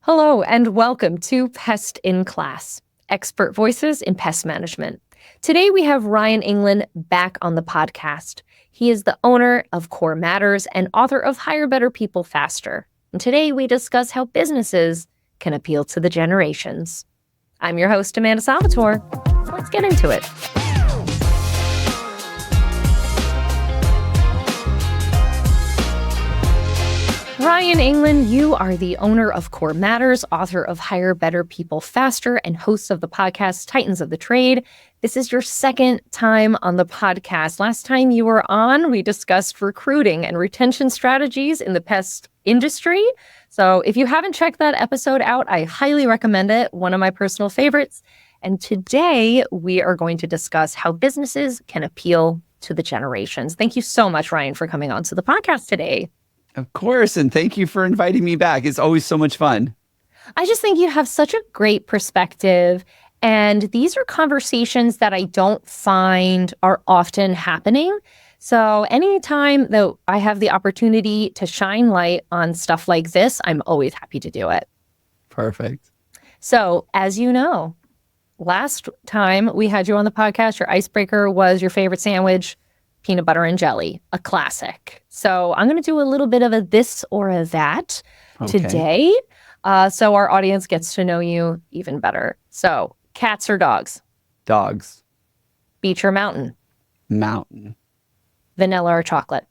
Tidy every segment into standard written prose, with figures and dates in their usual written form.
Hello and welcome to Pest in Class, expert voices in pest management. Today we have Ryan Englin back on the podcast. He is the owner of Core Matters and author of Hire Better People Faster. And today we discuss how businesses can appeal to the generations. I'm your host, Amanda Salvatore. Let's get into it. Ryan Englin, you are the owner of Core Matters, author of Hire Better People Faster, and host of the podcast Titans of the Trade. This is your second time on the podcast. Last time you were on, we discussed recruiting and retention strategies in the pest industry. So if you haven't checked that episode out, I highly recommend it. One of my personal favorites. And today we are going to discuss how businesses can appeal to the generations. Thank you so much, Ryan, for coming on to the podcast today. Of course. And thank you for inviting me back. It's always so much fun. I just think you have such a great perspective. And these are conversations that I don't find are often happening. So anytime that I have the opportunity to shine light on stuff like this, I'm always happy to do it. Perfect. So as you know, last time we had you on the podcast, your icebreaker was your favorite sandwich, peanut butter and jelly, a classic. So I'm going to do a little bit of a this or a that today, so our audience gets to know you even better. So cats or dogs? Dogs. Beach or mountain? Mountain. Vanilla or chocolate?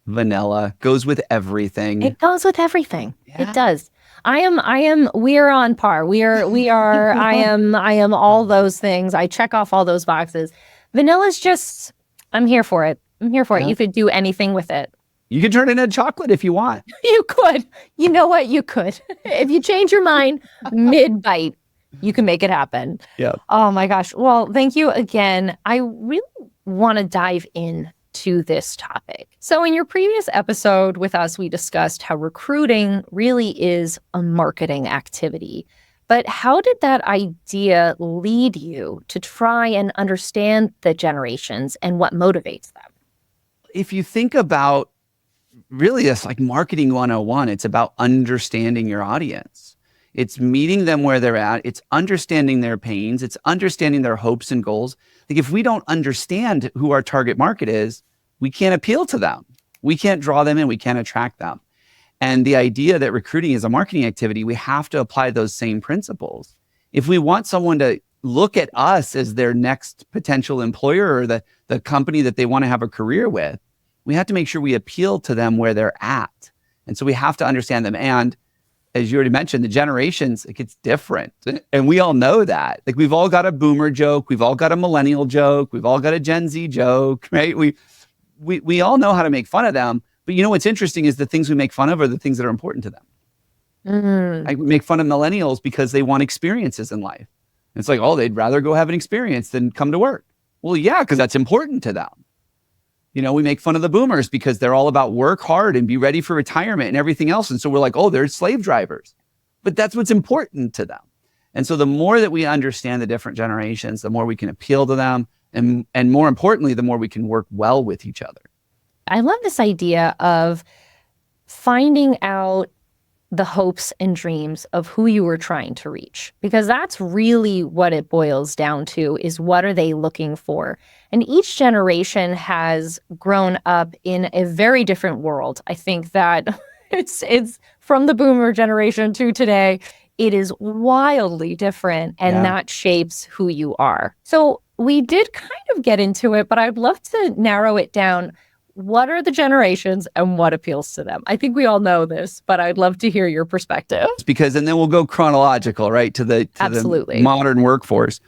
Vanilla. Goes with everything. It goes with everything. Yeah. It does. We are on par. I am all those things. I check off all those boxes. Vanilla's just, I'm here for it. Yeah. You could do anything with it. You can turn it into chocolate if you want. You could. You know what? You could. If you change your mind mid-bite, you can make it happen. Yeah. Oh my gosh. Well, thank you again. I really want to dive in to this topic. So in your previous episode with us, we discussed how recruiting really is a marketing activity. But how did that idea lead you to try and understand the generations and what motivates them? If you think about really it's like marketing 101, it's about understanding your audience. It's meeting them where they're at. It's understanding their pains. It's understanding their hopes and goals. Like if we don't understand who our target market is, we can't appeal to them. We can't draw them in. We can't attract them. And the idea that recruiting is a marketing activity, we have to apply those same principles. If we want someone to look at us as their next potential employer or the company that they want to have a career with, we have to make sure we appeal to them where they're at. And so we have to understand them. And as you already mentioned, the generations, like it's different. And we all know that. Like we've all got a boomer joke. We've all got a millennial joke. We've all got a Gen Z joke, right? We all know how to make fun of them. But you know what's interesting is the things we make fun of are the things that are important to them. Like we make fun of millennials because they want experiences in life. And it's like, oh, they'd rather go have an experience than come to work. Well, yeah, because that's important to them. You know, we make fun of the boomers because they're all about work hard and be ready for retirement and everything else. And so we're like, oh, they're slave drivers. But that's what's important to them. And so the more that we understand the different generations, the more we can appeal to them. And more importantly, the more we can work well with each other. I love this idea of finding out the hopes and dreams of who you were trying to reach, because that's really what it boils down to, is what are they looking for? And each generation has grown up in a very different world. I think that it's from the boomer generation to today, it is wildly different, and that shapes who you are. So we did kind of get into it, but I'd love to narrow it down. What are the generations and what appeals to them? I think we all know this, but I'd love to hear your perspective. Because, and then we'll go chronological, right? To the modern workforce.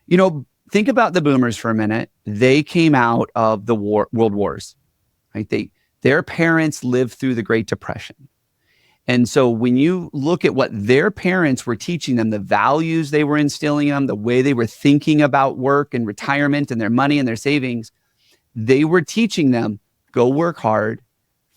You know, think about the boomers for a minute. They came out of the world wars, right? Their parents lived through the Great Depression. And so when you look at what their parents were teaching them, the values they were instilling in them, the way they were thinking about work and retirement and their money and their savings, they were teaching them, go work hard,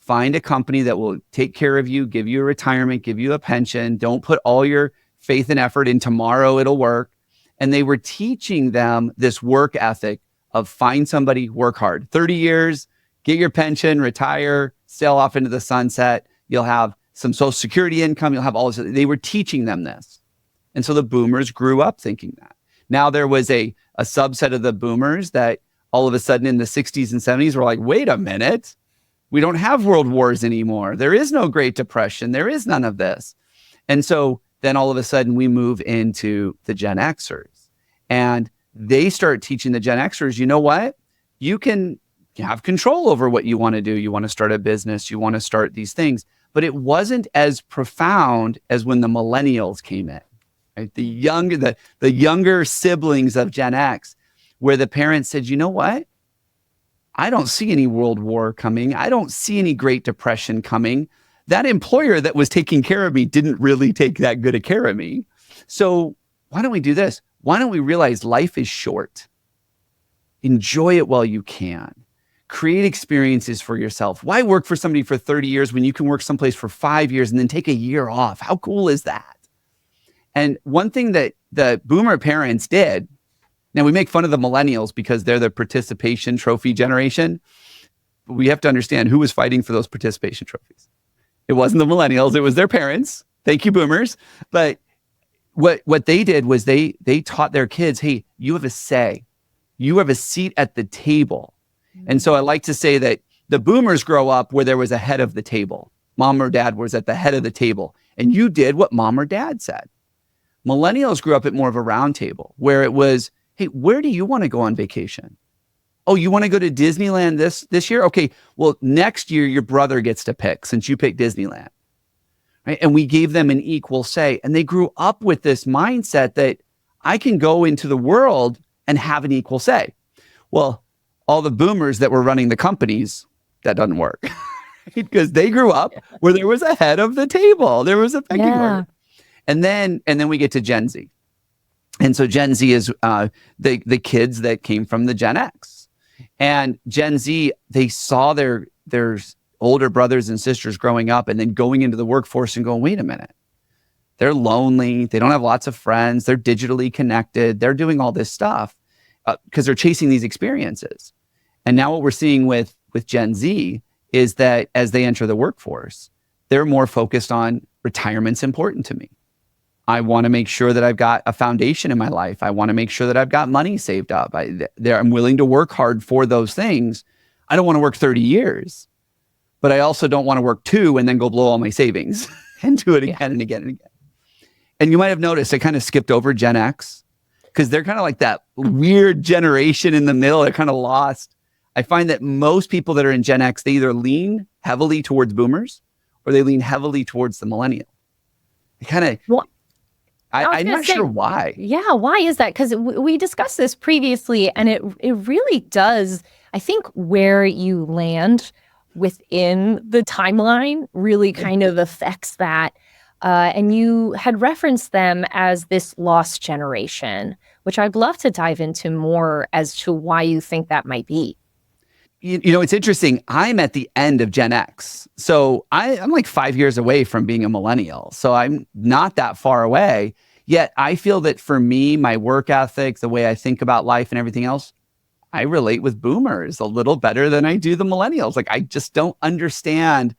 find a company that will take care of you, give you a retirement, give you a pension. Don't put all your faith and effort in tomorrow, it'll work. And they were teaching them this work ethic of find somebody, work hard. 30 years, get your pension, retire, sail off into the sunset. You'll have some social security income, you'll have all this. They were teaching them this. And so the boomers grew up thinking that. Now there was a subset of the boomers that all of a sudden in the 60s and 70s were like, wait a minute, we don't have world wars anymore. There is no Great Depression. There is none of this. And so then all of a sudden we move into the Gen Xers, and they start teaching the Gen Xers, you know what? You can have control over what you want to do. You want to start a business. You want to start these things. But it wasn't as profound as when the millennials came in, right? The younger siblings of Gen X, where the parents said, you know what? I don't see any world war coming. I don't see any Great Depression coming. That employer that was taking care of me didn't really take that good a care of me. So why don't we do this? Why don't we realize life is short? Enjoy it while you can. Create experiences for yourself. Why work for somebody for 30 years when you can work someplace for 5 years and then take a year off? How cool is that? And one thing that the boomer parents did, now we make fun of the millennials because they're the participation trophy generation. But we have to understand who was fighting for those participation trophies. It wasn't the millennials, it was their parents. Thank you, boomers. But what they did was they taught their kids, hey, you have a say. You have a seat at the table. And so I like to say that the boomers grow up where there was a head of the table. Mom or dad was at the head of the table, and you did what mom or dad said. Millennials grew up at more of a round table where it was, hey, where do you want to go on vacation? Oh, you want to go to Disneyland this year? Okay, well, next year your brother gets to pick since you picked Disneyland. Right? And we gave them an equal say. And they grew up with this mindset that I can go into the world and have an equal say. Well, all the boomers that were running the companies, that doesn't work. Because they grew up where there was a head of the table. There was a pecking order. And then we get to Gen Z. And so Gen Z is the kids that came from the Gen X. And Gen Z, they saw their older brothers and sisters growing up and then going into the workforce and going, wait a minute. They're lonely. They don't have lots of friends. They're digitally connected. They're doing all this stuff because they're chasing these experiences. And now what we're seeing with Gen Z is that as they enter the workforce, they're more focused on retirement's important to me. I want to make sure that I've got a foundation in my life. I want to make sure that I've got money saved up. I'm willing to work hard for those things. I don't want to work 30 years, but I also don't want to work 2 and then go blow all my savings and do it again and again and again. And you might have noticed I kind of skipped over Gen X because they're kind of like that weird generation in the middle. They're kind of lost. I find that most people that are in Gen X, they either lean heavily towards boomers or they lean heavily towards the millennial. They kind of... Well, I'm not sure why. Yeah, why is that? Because we discussed this previously, and it really does, I think, where you land within the timeline really kind of affects that. And you had referenced them as this lost generation, which I'd love to dive into more as to why you think that might be. You know, it's interesting. I'm at the end of Gen X. So I'm like 5 years away from being a millennial. So I'm not that far away. Yet I feel that for me, my work ethic, the way I think about life and everything else, I relate with boomers a little better than I do the millennials. Like, I just don't understand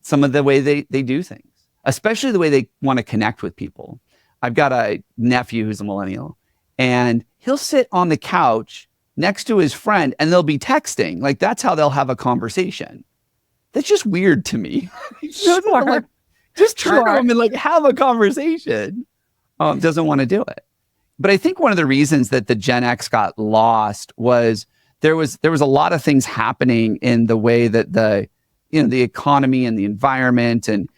some of the way they do things, especially the way they want to connect with people. I've got a nephew who's a millennial, and he'll sit on the couch next to his friend and they'll be texting. Like, that's how they'll have a conversation. That's just weird to me. Sure. Like, just turn to him and like have a conversation. Doesn't want to do it. But I think one of the reasons that the Gen X got lost was there was a lot of things happening in the way that the economy and the environment, and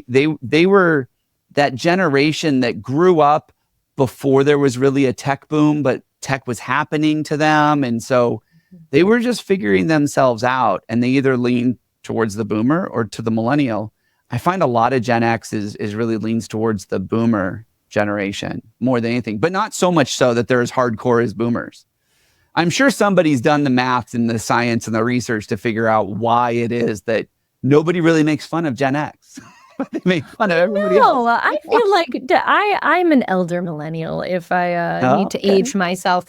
they were that generation that grew up before there was really a tech boom, but tech was happening to them. And so they were just figuring themselves out, and they either lean towards the boomer or to the millennial. I find a lot of Gen X is really leans towards the boomer generation more than anything, but not so much so that they're as hardcore as boomers. I'm sure somebody's done the math and the science and the research to figure out why it is that nobody really makes fun of Gen X. They make fun of everybody else. I feel like I'm an elder millennial if I need to age myself.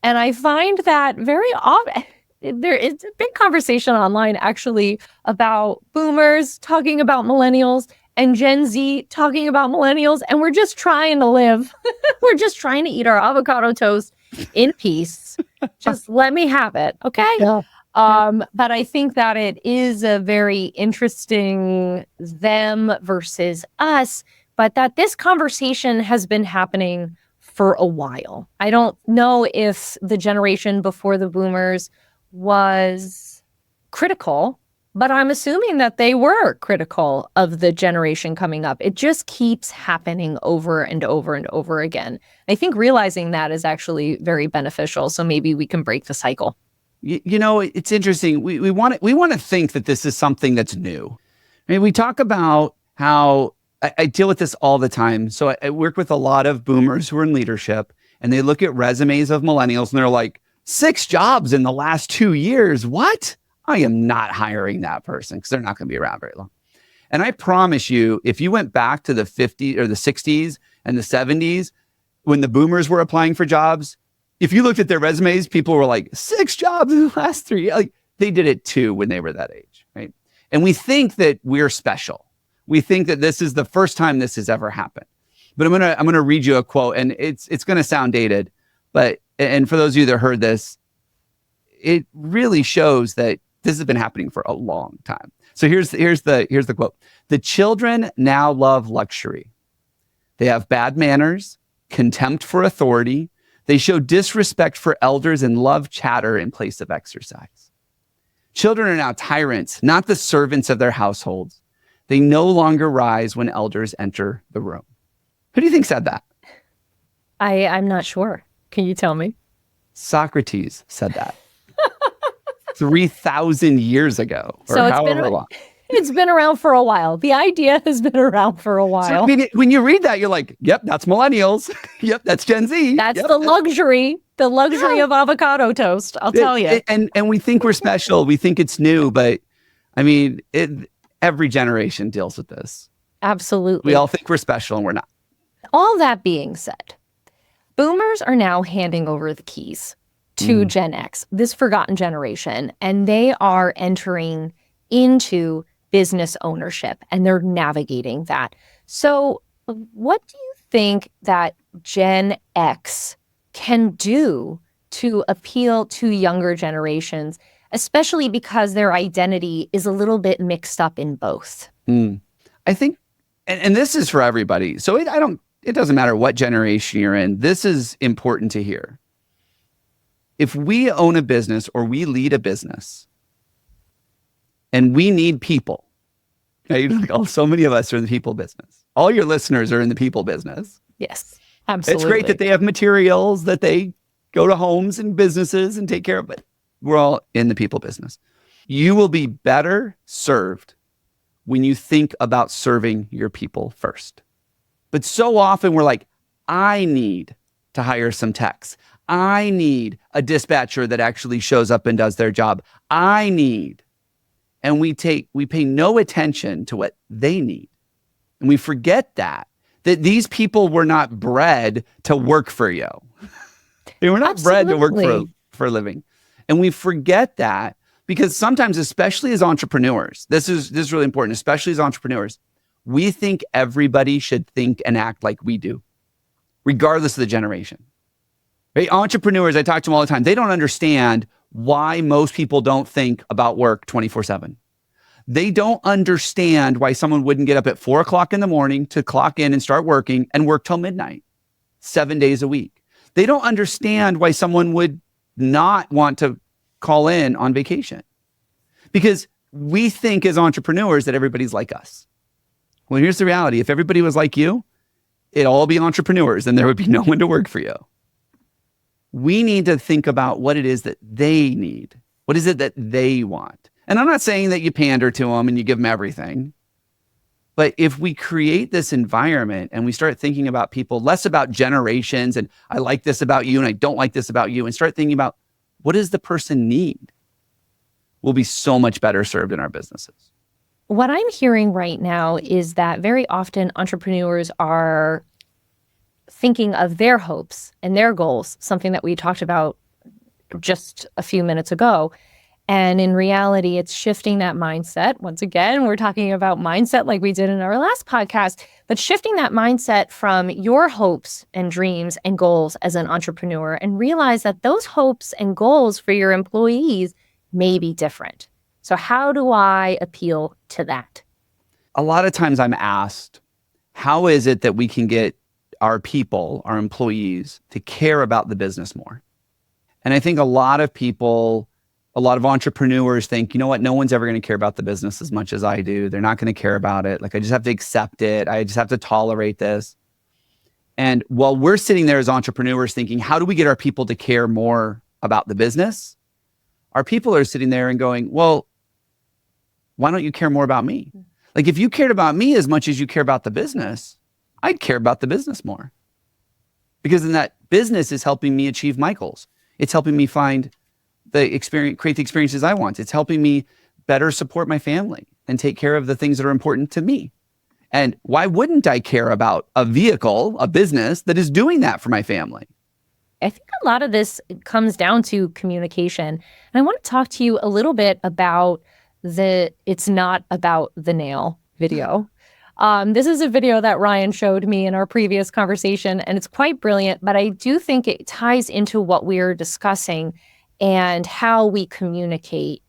And I find that very often there is a big conversation online actually about boomers talking about millennials and Gen Z talking about millennials, and we're just trying to live. We're just trying to eat our avocado toast in peace. Just let me have it, okay? Yeah. But I think that it is a very interesting them versus us, but that this conversation has been happening for a while. I don't know if the generation before the boomers was critical, but I'm assuming that they were critical of the generation coming up. It just keeps happening over and over and over again. I think realizing that is actually very beneficial. So maybe we can break the cycle. You know, it's interesting. We want to think that this is something that's new. I mean, we talk about how I deal with this all the time. So I work with a lot of boomers who are in leadership, and they look at resumes of millennials and they're like, 6 jobs in the last 2 years. What? I am not hiring that person because they're not going to be around very long. And I promise you, if you went back to the 50s or the 60s and the 70s, when the boomers were applying for jobs, if you looked at their resumes, people were like, 6 jobs in the last 3 years. Like, they did it too when they were that age, right? And we think that we're special. We think that this is the first time this has ever happened. But I'm gonna read you a quote, and it's gonna sound dated, but and for those of you that heard this, it really shows that this has been happening for a long time. So here's the quote. The children now love luxury. They have bad manners, contempt for authority. They show disrespect for elders and love chatter in place of exercise. Children are now tyrants, not the servants of their households. They no longer rise when elders enter the room. Who do you think said that? I'm not sure. Can you tell me? Socrates said that 3,000 years ago, or So however long. it's been around for a while. The idea has been around for a while. So, I mean, when you read that, you're like, yep, that's millennials. Yep, that's Gen Z. That's yep, the luxury of avocado toast, I'll tell you. And we think we're special. We think it's new, but I mean, every generation deals with this. Absolutely. We all think we're special and we're not. All that being said, boomers are now handing over the keys to Gen X, this forgotten generation, and they are entering into business ownership and they're navigating that. So what do you think that Gen X can do to appeal to younger generations, especially because their identity is a little bit mixed up in both? I think, and this is for everybody. So it doesn't matter what generation you're in. This is important to hear. If we own a business or we lead a business and we need people, okay, so many of us are in the people business. All your listeners are in the people business. Yes, absolutely. It's great that they have materials that they go to homes and businesses and take care of, but we're all in the people business. You will be better served when you think about serving your people first. But so often we're like, I need to hire some techs. I need a dispatcher that actually shows up and does their job. And we pay no attention to what they need. And we forget that these people were not bred to work for you. They were not bred to work for a living. And we forget that because sometimes, especially as entrepreneurs, this is really important, especially as entrepreneurs, we think everybody should think and act like we do, regardless of the generation. Right? Entrepreneurs, I talk to them all the time. They don't understand why most people don't think about work 24/7. They don't understand why someone wouldn't get up at 4 o'clock in the morning to clock in and start working and work till midnight, 7 days a week. They don't understand why someone would not want to call in on vacation because we think as entrepreneurs that everybody's like us. Well, here's the reality. If everybody was like you, it'd all be entrepreneurs and there would be no one to work for you. We need to think about what it is that they need. What is it that they want? And I'm not saying that you pander to them and you give them everything. But if we create this environment and we start thinking about people, less about generations and I like this about you and I don't like this about you, and start thinking about what does the person need, we'll be so much better served in our businesses. What I'm hearing right now is that very often entrepreneurs are thinking of their hopes and their goals, something that we talked about just a few minutes ago, And in reality, it's shifting that mindset. Once again, we're talking about mindset like we did in our last podcast, but shifting that mindset from your hopes and dreams and goals as an entrepreneur, and realize that those hopes and goals for your employees may be different. So how do I appeal to that? A lot of times I'm asked, how is it that we can get our people, our employees, to care about the business more? And I think a lot of people, a lot of entrepreneurs think, you know what, no one's ever going to care about the business as much as I do. They're not going to care about it. Like, I just have to accept it. I just have to tolerate this. And while we're sitting there as entrepreneurs thinking, how do we get our people to care more about the business? Our people are sitting there and going, well, why don't you care more about me? Like, if you cared about me as much as you care about the business, I'd care about the business more. Because then that business is helping me achieve my goals. It's helping me find the experience, create the experiences I want. It's helping me better support my family and take care of the things that are important to me. And why wouldn't I care about a vehicle, a business that is doing that for my family? I think a lot of this comes down to communication. And I want to talk to you a little bit about the "it's not about the nail" video. This is a video that Ryan showed me in our previous conversation, and it's quite brilliant, but I do think it ties into what we're discussing and how we communicate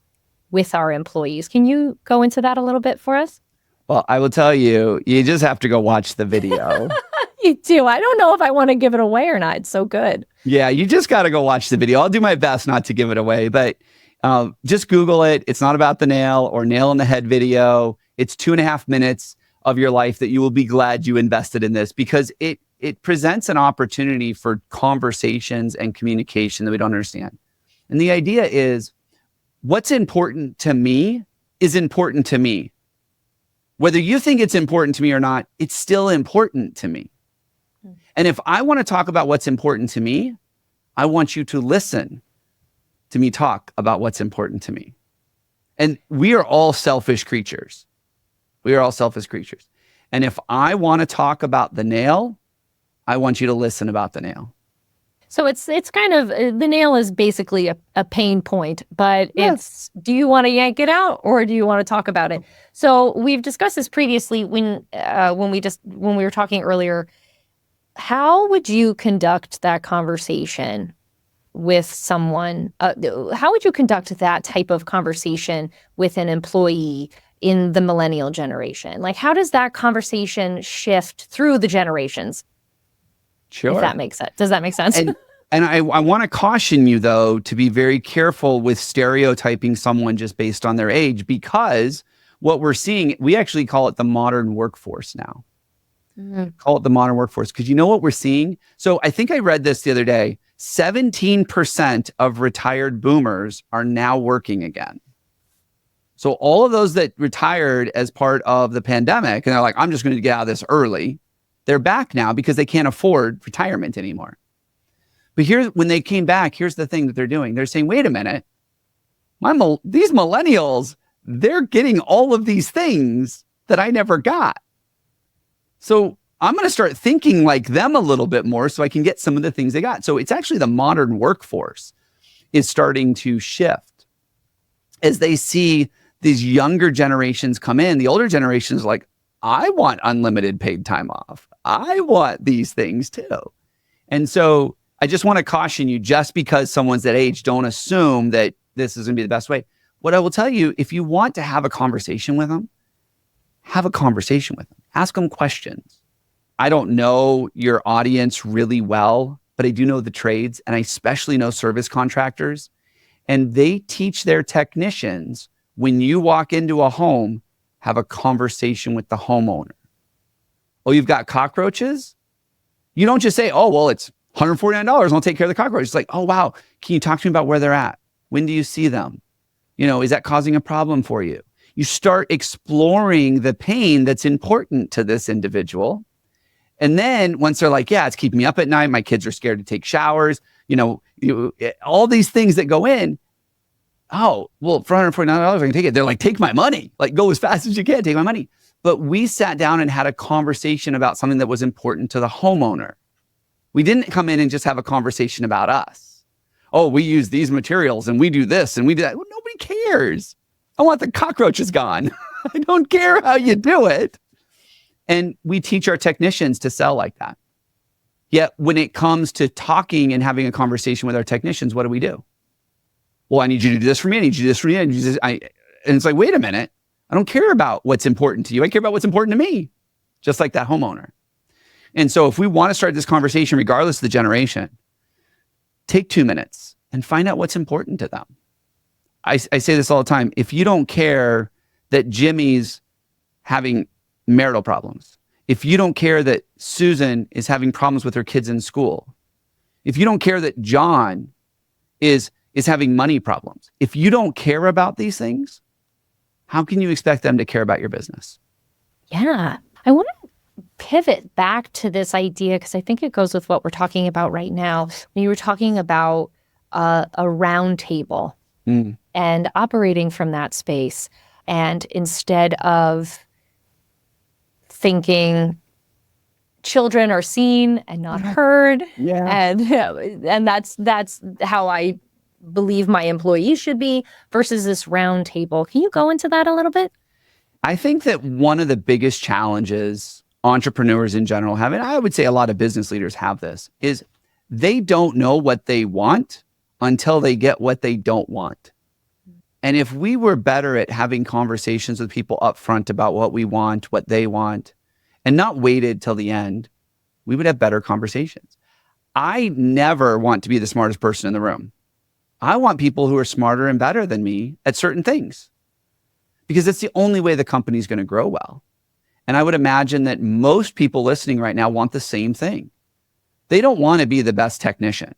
with our employees. Can you go into that a little bit for us? Well, I will tell you, you just have to go watch the video. You do. I don't know if I want to give it away or not. It's so good. Yeah, you just got to go watch the video. I'll do my best not to give it away, but just Google it. It's not about the nail or nail in the head video. It's 2.5 minutes of your life that you will be glad you invested in this, because it presents an opportunity for conversations and communication that we don't understand. And the idea is, what's important to me is important to me. Whether you think it's important to me or not, it's still important to me. And if I want to talk about what's important to me, I want you to listen to me talk about what's important to me. And we are all selfish creatures. We are all selfish creatures. And if I want to talk about the nail, I want you to listen about the nail. So it's kind of, the nail is basically a pain point, but it's, do you want to yank it out or do you want to talk about it? So we've discussed this previously when we were talking earlier. How would you conduct that conversation with someone? How would you conduct that type of conversation with an employee in the millennial generation? Like, how does that conversation shift through the generations? Sure. If that makes sense. Does that make sense? And I want to caution you, though, to be very careful with stereotyping someone just based on their age, because what we're seeing, we actually call it the modern workforce now. Call it the modern workforce, because you know what we're seeing? So I think I read this the other day. 17% of retired boomers are now working again. So all of those that retired as part of the pandemic, and they're like, I'm just going to get out of this early, they're back now because they can't afford retirement anymore. But when they came back, here's the thing that they're doing. They're saying, wait a minute, these millennials, they're getting all of these things that I never got. So I'm going to start thinking like them a little bit more so I can get some of the things they got. So it's actually the modern workforce is starting to shift as they see these younger generations come in. The older generations are like, I want unlimited paid time off. I want these things too. And so I just want to caution you, just because someone's that age, don't assume that this is going to be the best way. What I will tell you, if you want to have a conversation with them, have a conversation with them. Ask them questions. I don't know your audience really well, but I do know the trades, and I especially know service contractors. And they teach their technicians, when you walk into a home, have a conversation with the homeowner. Oh, you've got cockroaches? You don't just say, oh, well, it's $149 and I'll take care of the cockroaches. It's like, oh, wow. Can you talk to me about where they're at? When do you see them? Is that causing a problem for you? You start exploring the pain that's important to this individual. And then once they're like, yeah, it's keeping me up at night. My kids are scared to take showers. All these things that go in. Oh, well, for $149, I can take it. They're like, take my money. Like, go as fast as you can, take my money. But we sat down and had a conversation about something that was important to the homeowner. We didn't come in and just have a conversation about us. Oh, we use these materials and we do this and we do that. Well, nobody Nobody cares. I want the cockroaches gone. I don't care how you do it. And we teach our technicians to sell like that. Yet when it comes to talking and having a conversation with our technicians, what do? Well, I need you to do this for me. I need you to do this for me. I need you to do this. And it's like, wait a minute. I don't care about what's important to you. I care about what's important to me, just like that homeowner. And so if we want to start this conversation, regardless of the generation, take 2 minutes and find out what's important to them. I say this all the time. If you don't care that Jimmy's having marital problems, if you don't care that Susan is having problems with her kids in school, if you don't care that John is having money problems, if you don't care about these things, how can you expect them to care about your business? Yeah. I want to pivot back to this idea because I think it goes with what we're talking about right now. When you were talking about a round table and operating from that space, and instead of thinking children are seen and not heard, and that's how I believe my employees should be, versus this round table. Can you go into that a little bit? I think that one of the biggest challenges entrepreneurs in general have, and I would say a lot of business leaders have this, is they don't know what they want until they get what they don't want. And if we were better at having conversations with people up front about what we want, what they want, and not waited till the end, we would have better conversations. I never want to be the smartest person in the room. I want people who are smarter and better than me at certain things, because it's the only way the company's going to grow well. And I would imagine that most people listening right now want the same thing. They don't want to be the best technician.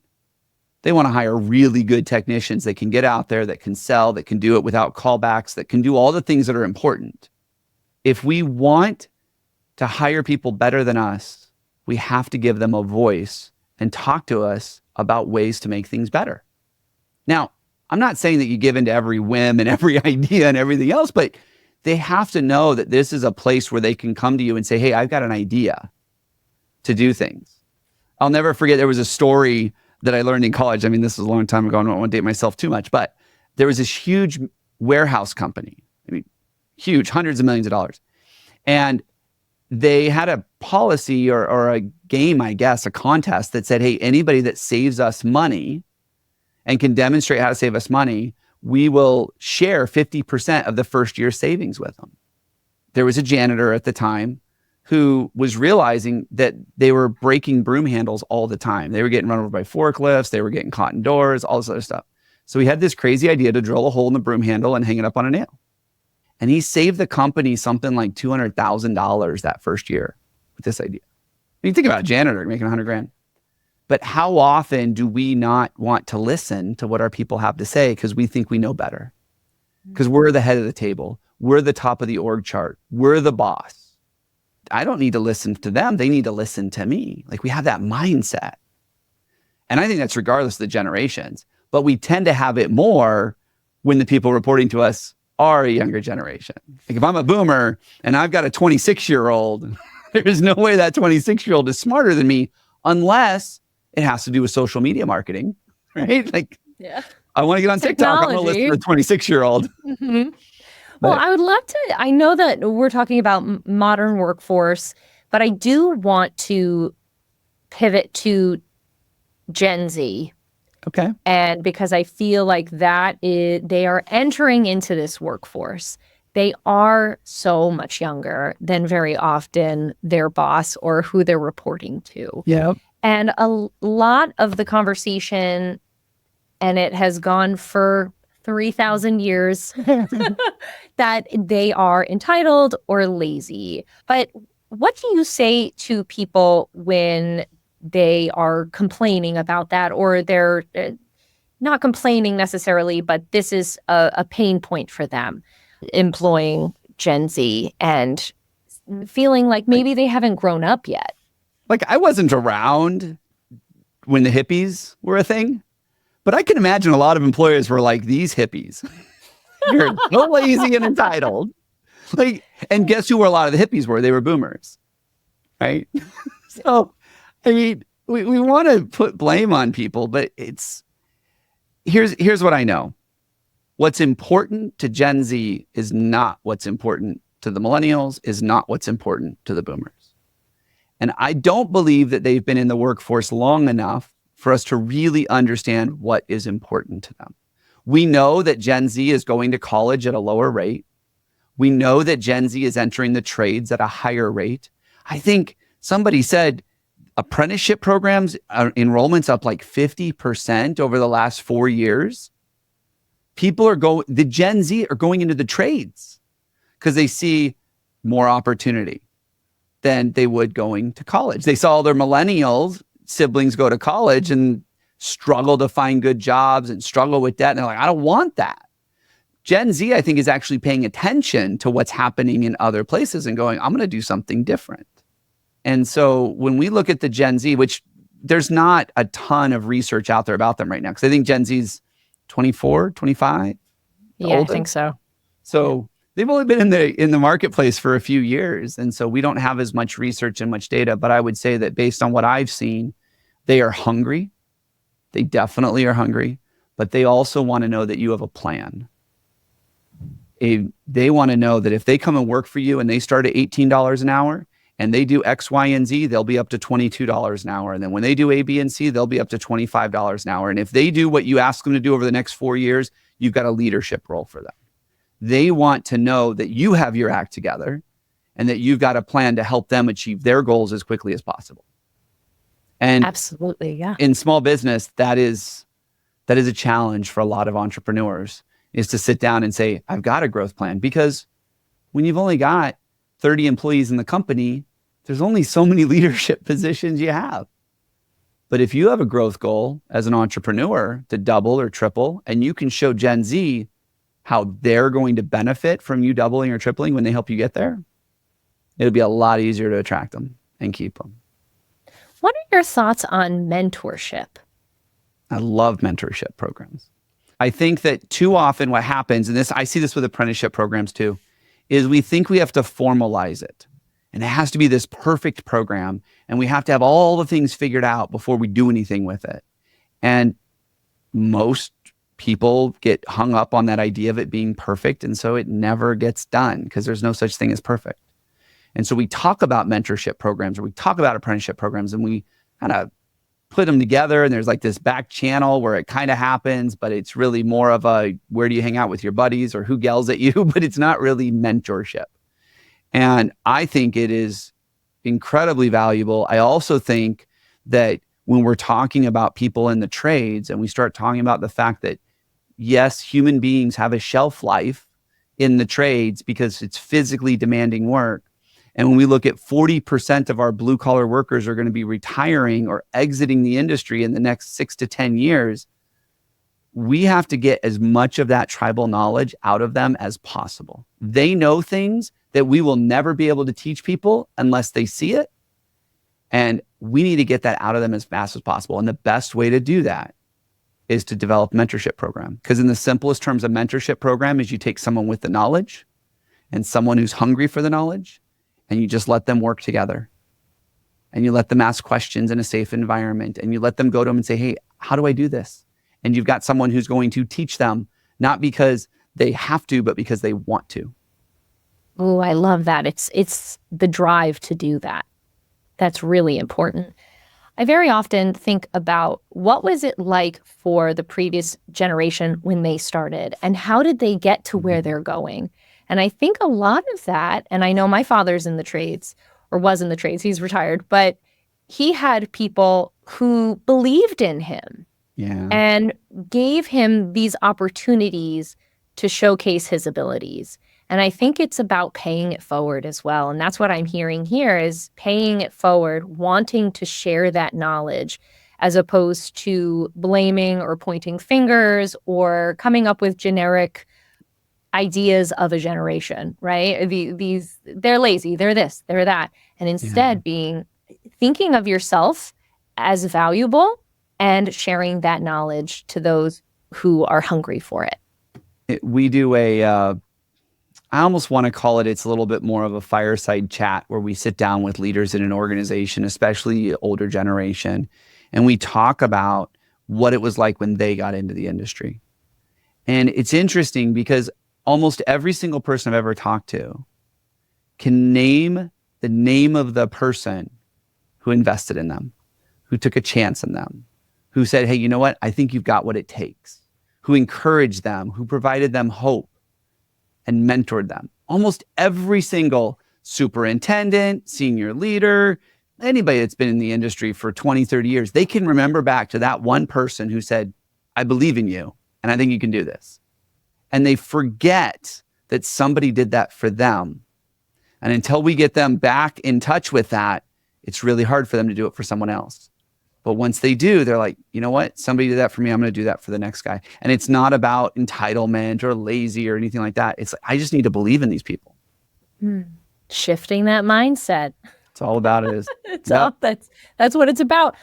They want to hire really good technicians that can get out there, that can sell, that can do it without callbacks, that can do all the things that are important. If we want to hire people better than us, we have to give them a voice and talk to us about ways to make things better. Now, I'm not saying that you give into every whim and every idea and everything else, but they have to know that this is a place where they can come to you and say, hey, I've got an idea to do things. I'll never forget, there was a story that I learned in college. I mean, this was a long time ago. I don't want to date myself too much, but there was this huge warehouse company. I mean, huge, hundreds of millions of dollars. And they had a policy or a game, I guess, a contest that said, hey, anybody that saves us money and can demonstrate how to save us money, we will share 50% of the first year's savings with them. There was a janitor at the time who was realizing that they were breaking broom handles all the time. They were getting run over by forklifts. They were getting caught in doors, all this other stuff. So he had this crazy idea to drill a hole in the broom handle and hang it up on a nail. And he saved the company something like $200,000 that first year with this idea. I mean, think about a janitor making $100,000. But how often do we not want to listen to what our people have to say because we think we know better? Because we're the head of the table. We're the top of the org chart. We're the boss. I don't need to listen to them. They need to listen to me. Like, we have that mindset. And I think that's regardless of the generations. But we tend to have it more when the people reporting to us are a younger generation. Like, if I'm a boomer and I've got a 26-year-old, there's no way that 26-year-old is smarter than me unless it has to do with social media marketing, right? Like, yeah. I want to get on TikTok. I'm going to listen to a 26-year-old. Mm-hmm. Well, I would love to. I know that we're talking about modern workforce, but I do want to pivot to Gen Z. Okay. And because I feel like they are entering into this workforce. They are so much younger than very often their boss or who they're reporting to. Yeah. And a lot of the conversation, and it has gone for 3,000 years, that they are entitled or lazy. But what do you say to people when they are complaining about that, or they're not complaining necessarily, but this is a pain point for them, employing Gen Z and feeling like maybe they haven't grown up yet? Like, I wasn't around when the hippies were a thing. But I can imagine a lot of employers were like, these hippies, you're so lazy and entitled. Like, and guess who a lot of the hippies were? They were boomers, right? So, I mean, we want to put blame on people, but here's what I know. what's important to Gen Z is not what's important to the millennials, is not what's important to the boomers. And I don't believe that they've been in the workforce long enough for us to really understand what is important to them. We know that Gen Z is going to college at a lower rate. We know that Gen Z is entering the trades at a higher rate. I think somebody said apprenticeship programs, enrollment's up like 50% over the last 4 years. The Gen Z are going into the trades because they see more opportunity than they would going to college. They saw their millennials siblings go to college and struggle to find good jobs and struggle with debt. And they're like, I don't want that. Gen Z, I think, is actually paying attention to what's happening in other places and going, I'm going to do something different. And so when we look at the Gen Z, which there's not a ton of research out there about them right now, because I think Gen Z's 24, 25. Yeah, older. I think so. So they've only been in the marketplace for a few years. And so we don't have as much research and much data. But I would say that based on what I've seen, they are hungry. They definitely are hungry. But they also want to know that you have a plan. They want to know that if they come and work for you and they start at $18 an hour and they do X, Y, and Z, they'll be up to $22 an hour. And then when they do A, B, and C, they'll be up to $25 an hour. And if they do what you ask them to do over the next 4 years, you've got a leadership role for them. They want to know that you have your act together and that you've got a plan to help them achieve their goals as quickly as possible. And absolutely, yeah. In small business, that is a challenge for a lot of entrepreneurs, is to sit down and say, I've got a growth plan. Because when you've only got 30 employees in the company, there's only so many leadership positions you have. But if you have a growth goal as an entrepreneur to double or triple, and you can show Gen Z how they're going to benefit from you doubling or tripling when they help you get there, it'll be a lot easier to attract them and keep them. What are your thoughts on mentorship? I love mentorship programs. I think that too often what happens, and I see this with apprenticeship programs too, is we think we have to formalize it. And it has to be this perfect program. And we have to have all the things figured out before we do anything with it. And most people get hung up on that idea of it being perfect. And so it never gets done because there's no such thing as perfect. And so we talk about mentorship programs, or we talk about apprenticeship programs, and we kind of put them together. And there's like this back channel where it kind of happens, but it's really more of a, where do you hang out with your buddies or who yells at you? But it's not really mentorship. And I think it is incredibly valuable. I also think that when we're talking about people in the trades and we start talking about the fact that, yes, human beings have a shelf life in the trades because it's physically demanding work. And when we look at 40% of our blue collar workers are going to be retiring or exiting the industry in the next 6 to 10 years, we have to get as much of that tribal knowledge out of them as possible. They know things that we will never be able to teach people unless they see it. And we need to get that out of them as fast as possible. And the best way to do that is to develop a mentorship program. Because in the simplest terms, a mentorship program is you take someone with the knowledge and someone who's hungry for the knowledge, and you just let them work together. And you let them ask questions in a safe environment. And you let them go to them and say, hey, how do I do this? And you've got someone who's going to teach them, not because they have to, but because they want to. Oh, I love that. It's the drive to do that. That's really important. I very often think about what was it like for the previous generation when they started, and how did they get to where they're going? And I think a lot of that, and I know my father's in the trades, or was in the trades, he's retired, but he had people who believed in him and gave him these opportunities to showcase his abilities. And I think it's about paying it forward as well. And that's what I'm hearing here, is paying it forward, wanting to share that knowledge, as opposed to blaming or pointing fingers or coming up with generic ideas of a generation, right? They're lazy, they're this, they're that. And instead thinking of yourself as valuable and sharing that knowledge to those who are hungry for it. We do I almost want to call it's a little bit more of a fireside chat, where we sit down with leaders in an organization, especially older generation, and we talk about what it was like when they got into the industry. And it's interesting because almost every single person I've ever talked to can name the name of the person who invested in them, who took a chance in them, who said, hey, you know what? I think you've got what it takes, who encouraged them, who provided them hope and mentored them. Almost every single superintendent, senior leader, anybody that's been in the industry for 20, 30 years, they can remember back to that one person who said, I believe in you and I think you can do this. And they forget that somebody did that for them. And until we get them back in touch with that, it's really hard for them to do it for someone else. But once they do, they're like, you know what? Somebody did that for me. I'm going to do that for the next guy. And it's not about entitlement or lazy or anything like that. It's like, I just need to believe in these people. Shifting that mindset. It's all about it is. That's what it's about.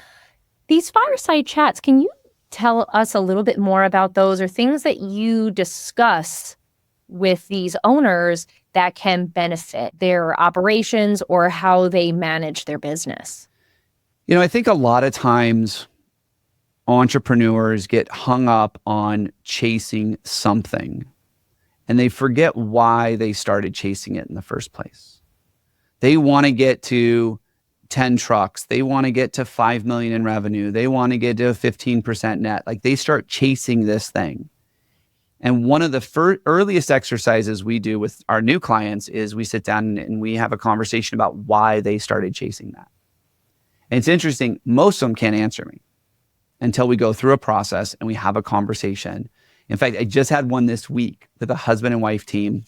These fireside chats, can you tell us a little bit more about those or things that you discuss with these owners that can benefit their operations or how they manage their business? You know, I think a lot of times entrepreneurs get hung up on chasing something and they forget why they started chasing it in the first place. They want to get to 10 trucks. They want to get to 5 million in revenue. They want to get to a 15% net. Like they start chasing this thing. And one of the earliest exercises we do with our new clients is we sit down and we have a conversation about why they started chasing that. And it's interesting, most of them can't answer me until we go through a process and we have a conversation. In fact, I just had one this week with a husband and wife team.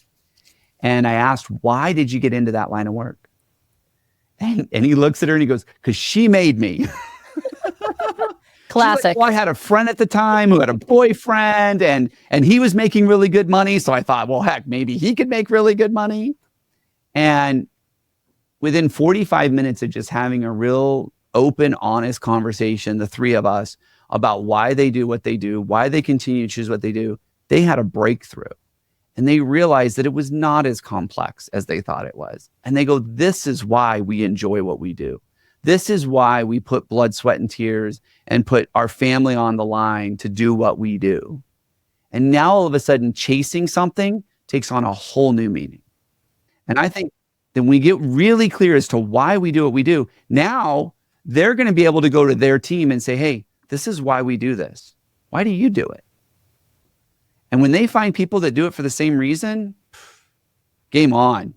And I asked, why did you get into that line of work? And he looks at her and he goes, because she made me. Classic. Like, well, I had a friend at the time who had a boyfriend and he was making really good money. So I thought, well, heck, maybe he could make really good money. And within 45 minutes of just having a real open, honest conversation, the three of us, about why they do what they do, why they continue to choose what they do, they had a breakthrough. And they realized that it was not as complex as they thought it was. And they go, this is why we enjoy what we do. This is why we put blood, sweat, and tears and put our family on the line to do what we do. And now all of a sudden, chasing something takes on a whole new meaning. And I think then we get really clear as to why we do what we do. Now they're going to be able to go to their team and say, hey, this is why we do this. Why do you do it? And when they find people that do it for the same reason, game on.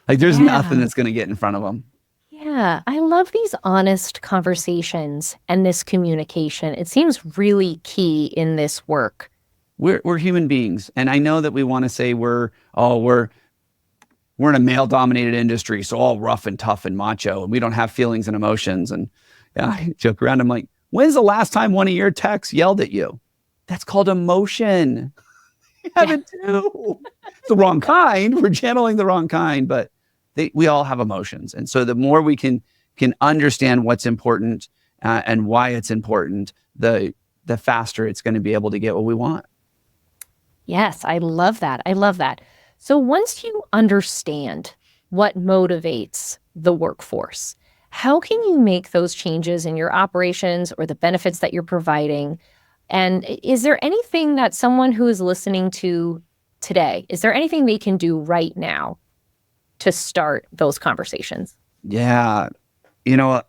Like there's nothing that's going to get in front of them. Yeah, I love these honest conversations and this communication. It seems really key in this work. We're human beings. And I know that we want to say we're in a male-dominated industry, so all rough and tough and macho, and we don't have feelings and emotions. And I joke around, I'm like, when's the last time one of your techs yelled at you? That's called emotion. You haven't do. It's the wrong kind. We're channeling the wrong kind, but we all have emotions. And so the more we can understand what's important and why it's important, the faster it's going to be able to get what we want. Yes, I love that. I love that. So once you understand what motivates the workforce, how can you make those changes in your operations or the benefits that you're providing? And is there anything that someone who is listening to today, is there anything they can do right now to start those conversations? Yeah. You know,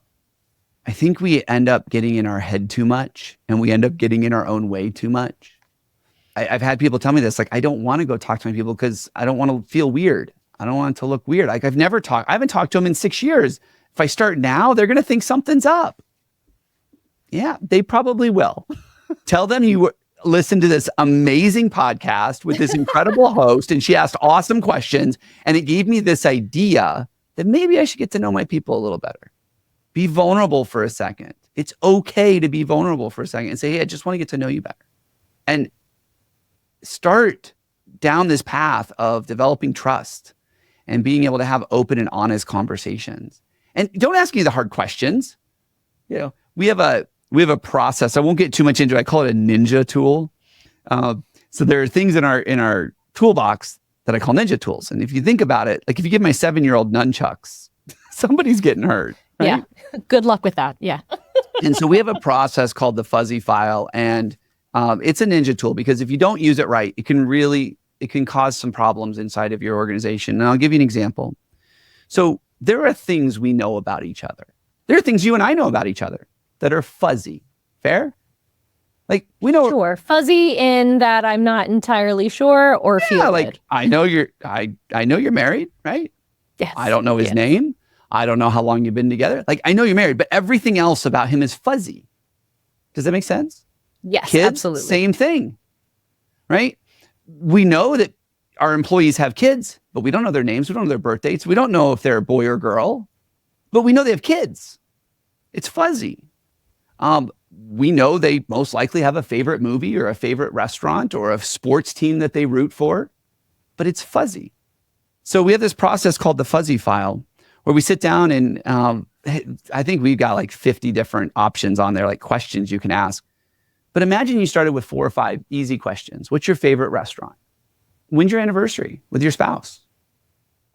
I think we end up getting in our head too much and we end up getting in our own way too much. I've had people tell me this, like, I don't want to go talk to my people because I don't want to feel weird. I don't want it to look weird. Like I haven't talked to them in 6 years. If I start now, they're going to think something's up. Yeah, they probably will. Tell them you listen to this amazing podcast with this incredible host and she asked awesome questions and it gave me this idea that maybe I should get to know my people a little better. Be vulnerable for a second. It's okay to be vulnerable for a second and say, hey, I just want to get to know you better. And start down this path of developing trust and being able to have open and honest conversations. And don't ask me the hard questions. You know, we have a process. I won't get too much into it. I call it a ninja tool. So there are things in our toolbox that I call ninja tools. And if you think about it, like if you give my 7-year-old nunchucks, somebody's getting hurt. Right? Yeah. Good luck with that. Yeah. And so we have a process called the fuzzy file. And It's a ninja tool because if you don't use it right, it can cause some problems inside of your organization. And I'll give you an example. So there are things we know about each other. There are things you and I know about each other that are fuzzy. Fair? Like we know. Sure. Fuzzy in that I'm not entirely sure or feel like good. I know you're married, right? Yes. I don't know his name. I don't know how long you've been together. Like I know you're married, but everything else about him is fuzzy. Does that make sense? Yes, Kids, absolutely. same thing, right? We know that our employees have kids, but we don't know their names. We don't know their birth dates. We don't know if they're a boy or girl, but we know they have kids. It's fuzzy. We know they most likely have a favorite movie or a favorite restaurant or a sports team that they root for, but it's fuzzy. So we have this process called the fuzzy file where we sit down and I think we've got like 50 different options on there, like questions you can ask. But imagine you started with 4 or 5 easy questions. What's your favorite restaurant? When's your anniversary with your spouse?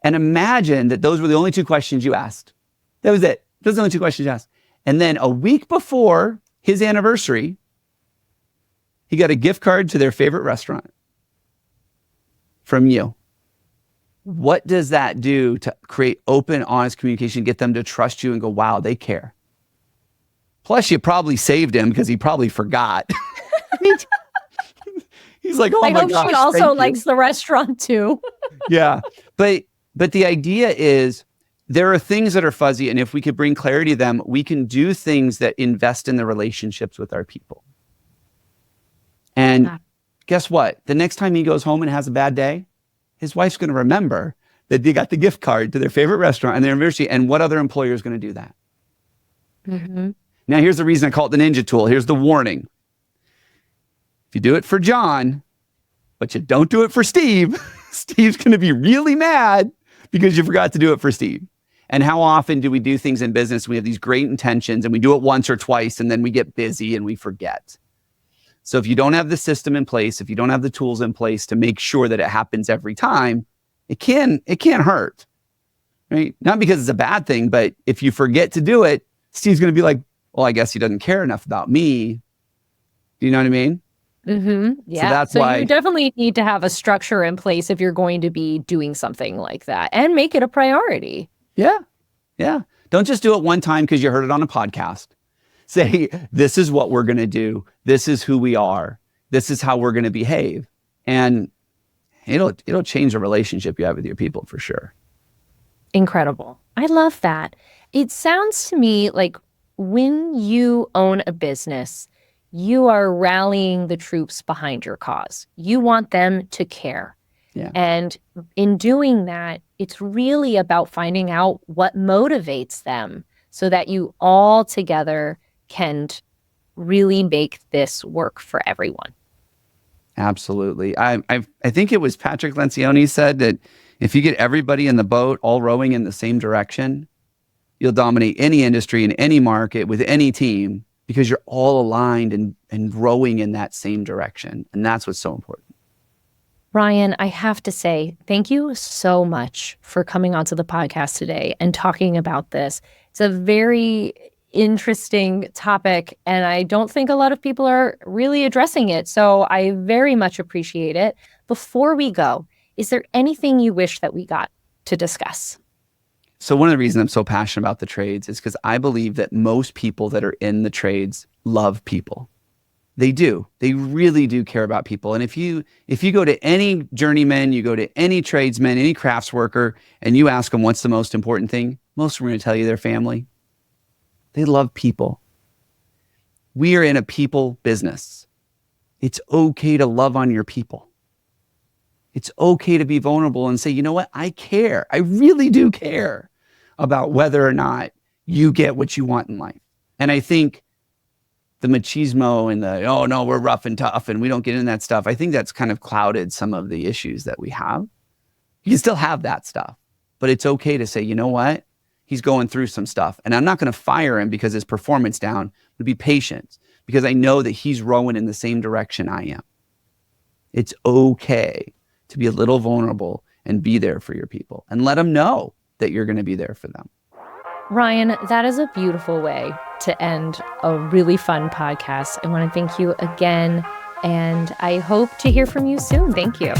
And imagine that those were the only 2 questions you asked. That was it. Those are the only 2 questions you asked. And then a week before his anniversary, he got a gift card to their favorite restaurant from you. What does that do to create open, honest communication, get them to trust you and go, wow, they care? Plus, you probably saved him because he probably forgot. He's like, oh I my hope gosh, she also thank likes the restaurant too. Yeah. But the idea is there are things that are fuzzy. And if we could bring clarity to them, we can do things that invest in the relationships with our people. And guess what? The next time he goes home and has a bad day, his wife's going to remember that they got the gift card to their favorite restaurant and their anniversary. And what other employer is going to do that? Mm-hmm. Now, here's the reason I call it the ninja tool. Here's the warning. If you do it for John, but you don't do it for Steve, Steve's going to be really mad because you forgot to do it for Steve. And how often do we do things in business? We have these great intentions and we do it once or twice and then we get busy and we forget. So if you don't have the system in place, if you don't have the tools in place to make sure that it happens every time, it can hurt, right? Not because it's a bad thing, but if you forget to do it, Steve's going to be like, well, I guess he doesn't care enough about me. Do you know what I mean? Mm-hmm. Yeah. So that's why you definitely need to have a structure in place if you're going to be doing something like that and make it a priority. Yeah. Yeah. Don't just do it one time because you heard it on a podcast. Say, this is what we're going to do. This is who we are. This is how we're going to behave. And it'll change the relationship you have with your people for sure. Incredible. I love that. It sounds to me like when you own a business, you are rallying the troops behind your cause. You want them to care. Yeah. And in doing that, it's really about finding out what motivates them so that you all together can really make this work for everyone. Absolutely. I think it was Patrick Lencioni said that if you get everybody in the boat all rowing in the same direction, you'll dominate any industry in any market with any team because you're all aligned and rowing in that same direction. And that's what's so important. Ryan, I have to say, thank you so much for coming onto the podcast today and talking about this. It's a very interesting topic, and I don't think a lot of people are really addressing it. So I very much appreciate it. Before we go, is there anything you wish that we got to discuss? So one of the reasons I'm so passionate about the trades is because I believe that most people that are in the trades love people. They do. They really do care about people. And if you go to any journeyman, you go to any tradesman, any crafts worker, and you ask them what's the most important thing, most of them are going to tell you their family. They love people. We are in a people business. It's okay to love on your people. It's okay to be vulnerable and say, you know what? I care. I really do care about whether or not you get what you want in life. And I think the machismo and the, oh no, we're rough and tough and we don't get in that stuff. I think that's kind of clouded some of the issues that we have. You can still have that stuff, but it's okay to say, you know what? He's going through some stuff and I'm not going to fire him because his performance down, but be patient because I know that he's rowing in the same direction I am. It's okay to be a little vulnerable and be there for your people and let them know that you're going to be there for them. Ryan, that is a beautiful way to end a really fun podcast. I want to thank you again And I hope to hear from you soon. Thank you.